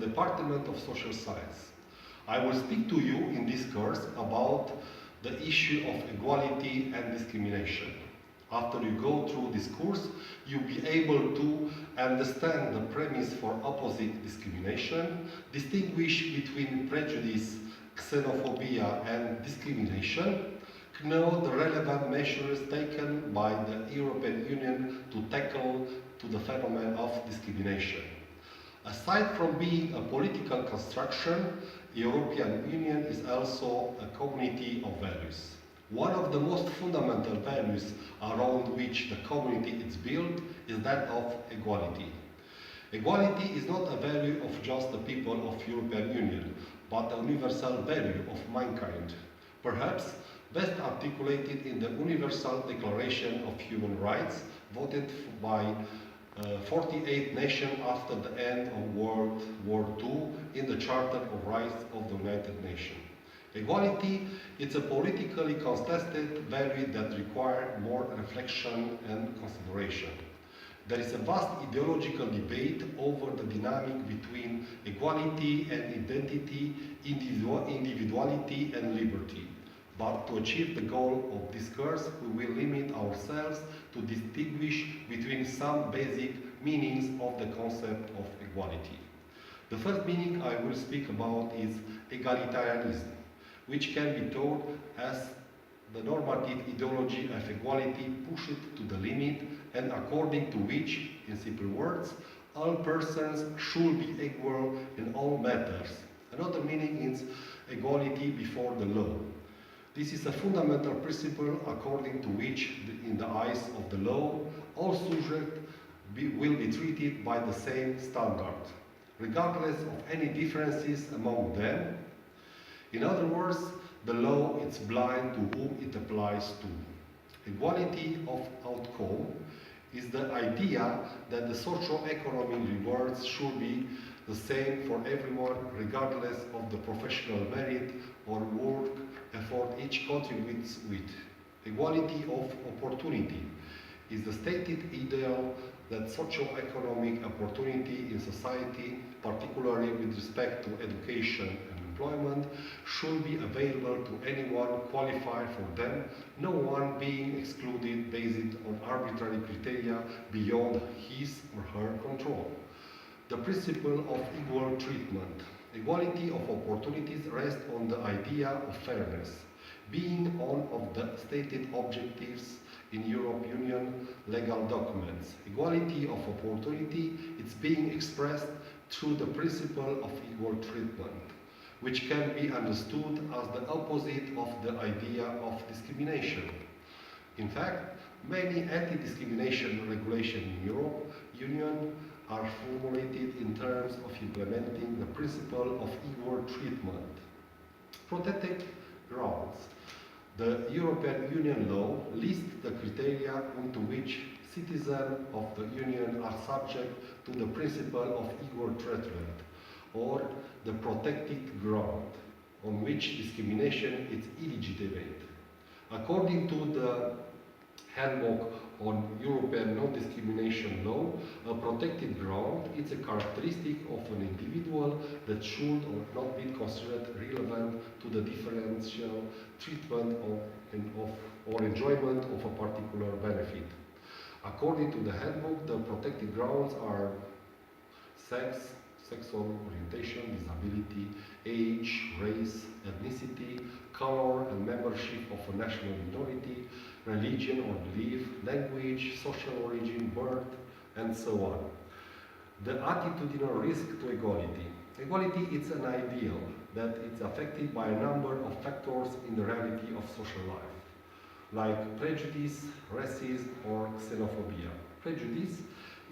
Department of Social Science. I will speak to you in this course about the issue of equality and discrimination. After you go through this course, you'll be able to understand the premise for opposite discrimination, distinguish between prejudice, xenophobia, and discrimination, know the relevant measures taken by the European Union to tackle the phenomenon of discrimination. Aside from being a political construction, the European Union is also a community of values. One of the most fundamental values around which the community is built is that of equality. Equality is not a value of just the people of the European Union, but a universal value of mankind, perhaps best articulated in the Universal Declaration of Human Rights, voted by 48 nations after the end of World War II in the Charter of Rights of the United Nations. Equality is a politically contested value that requires more reflection and consideration. There is a vast ideological debate over the dynamic between equality and identity, individuality and liberty. But to achieve the goal of this course, we will limit ourselves to distinguish between some basic meanings of the concept of equality. The first meaning I will speak about is egalitarianism, which can be taught as the normative ideology of equality pushed to the limit and according to which, in simple words, all persons should be equal in all matters. Another meaning is equality before the law. This is a fundamental principle according to which, in the eyes of the law, all subjects will be treated by the same standard, regardless of any differences among them. In other words, the law is blind to whom it applies to. Equality of outcome is the idea that the socio-economic rewards should be the same for everyone, regardless of the professional merit or work effort each contributes with. Equality of opportunity is the stated ideal that socio-economic opportunity in society, particularly with respect to education and employment, should be available to anyone qualified for them, no one being excluded based on arbitrary criteria beyond his or her control. The principle of equal treatment. Equality of opportunities rests on the idea of fairness, being one of the stated objectives in European Union legal documents. Equality of opportunity is being expressed through the principle of equal treatment, which can be understood as the opposite of the idea of discrimination. In fact, many anti-discrimination regulations in Europe Union are formulated in terms of implementing the principle of equal treatment. Protected grounds. The European Union law lists the criteria into which citizens of the Union are subject to the principle of equal treatment, or the protected ground, on which discrimination is illegitimate. According to the Handbook on European Non-Discrimination Law, a protected ground is a characteristic of an individual that should not be considered relevant to the differential treatment or enjoyment of a particular benefit. According to the handbook, the protected grounds are sex, sexual orientation, disability, age, race, ethnicity, color and membership of a national minority, religion or belief, language, social origin, birth, and so on. The attitudinal risk to equality. Equality is an ideal that is affected by a number of factors in the reality of social life, like prejudice, racism, or xenophobia. Prejudice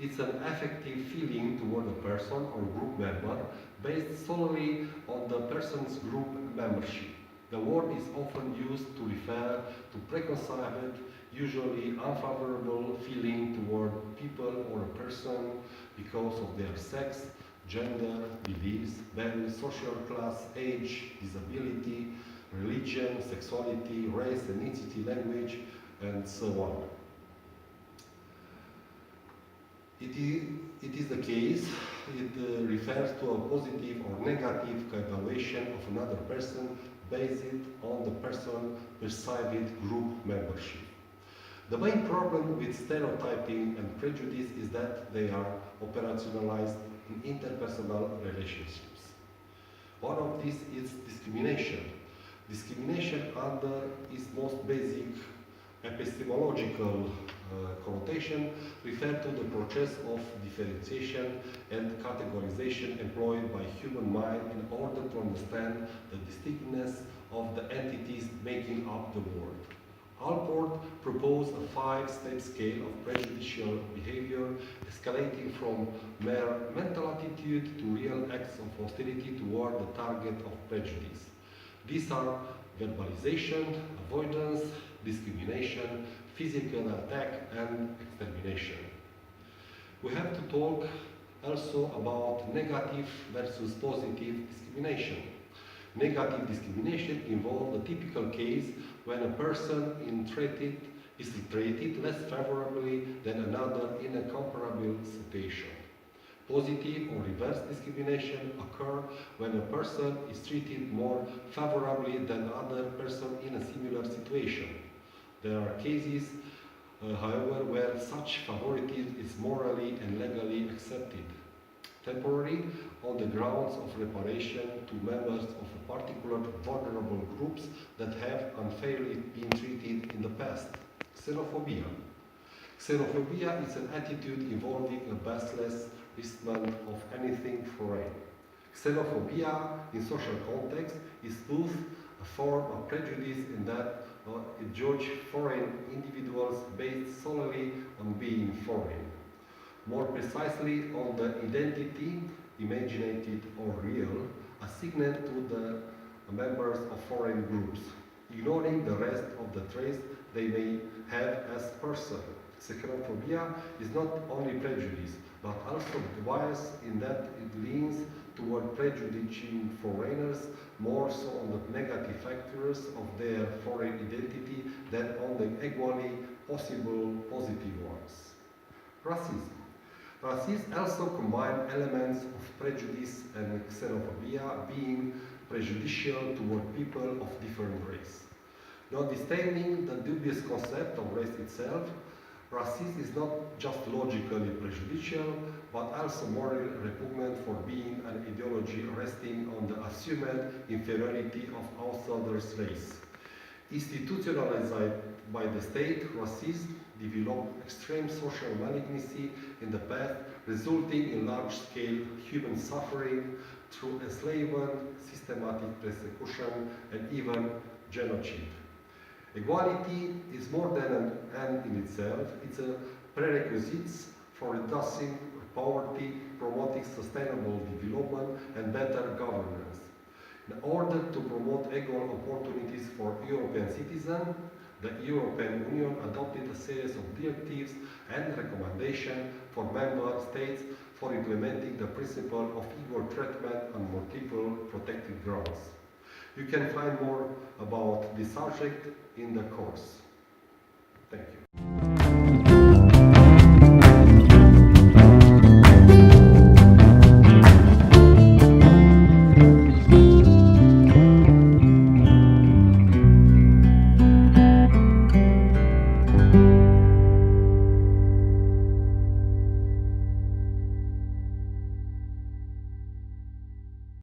is an affective feeling toward a person or group member based solely on the person's group membership. The word is often used to refer to preconceived, usually unfavorable feeling toward people or a person because of their sex, gender, beliefs, values, social class, age, disability, religion, sexuality, race, ethnicity, language, and so on. It is, it is the case, it refers to a positive or negative evaluation of another person based on the person perceived group membership. The main problem with stereotyping and prejudice is that they are operationalized in interpersonal relationships. One of these is discrimination. Discrimination under its most basic epistemological connotation refers to the process of differentiation and categorization employed by human mind in order to understand the distinctness of the entities making up the world. Allport proposed a five-step scale of prejudicial behavior, escalating from mere mental attitude to real acts of hostility toward the target of prejudice. These are verbalization, avoidance, discrimination, physical attack, and extermination. We have to talk also about negative versus positive discrimination. Negative discrimination involves the typical case when a person is treated less favorably than another in a comparable situation. Positive or reverse discrimination occur when a person is treated more favorably than another person in a similar situation. There are cases, however, where such favoritism is morally and legally accepted. Temporary, on the grounds of reparation to members of a particular vulnerable groups that have unfairly been treated in the past. Xenophobia. Xenophobia is an attitude involving a baseless resentment of anything foreign. Xenophobia in social context is both a form of prejudice in that it judges foreign individuals based solely on being foreign. More precisely on the identity, imaginated or real, assigned to the members of foreign groups, ignoring the rest of the traits they may have as person. Xenophobia is not only prejudice, but also bias in that it leans toward prejudicing foreigners more so on the negative factors of their foreign identity than on the equally possible positive ones. Racism. Racism also combines elements of prejudice and xenophobia, being prejudicial toward people of different race. Notwithstanding the dubious concept of race itself, racism is not just logically prejudicial, but also morally repugnant for being an ideology resting on the assumed inferiority of outsiders' race. Institutionalized by the state, racism developed extreme social malignancy in the past, resulting in large-scale human suffering through enslavement, systematic persecution, and even genocide. Equality is more than an end in itself, it's a prerequisite for reducing poverty, promoting sustainable development, and better governance. In order to promote equal opportunities for European citizens, the European Union adopted a series of directives and recommendations for member states for implementing the principle of equal treatment on multiple protected grounds. You can find more about this subject in the course. Thank you.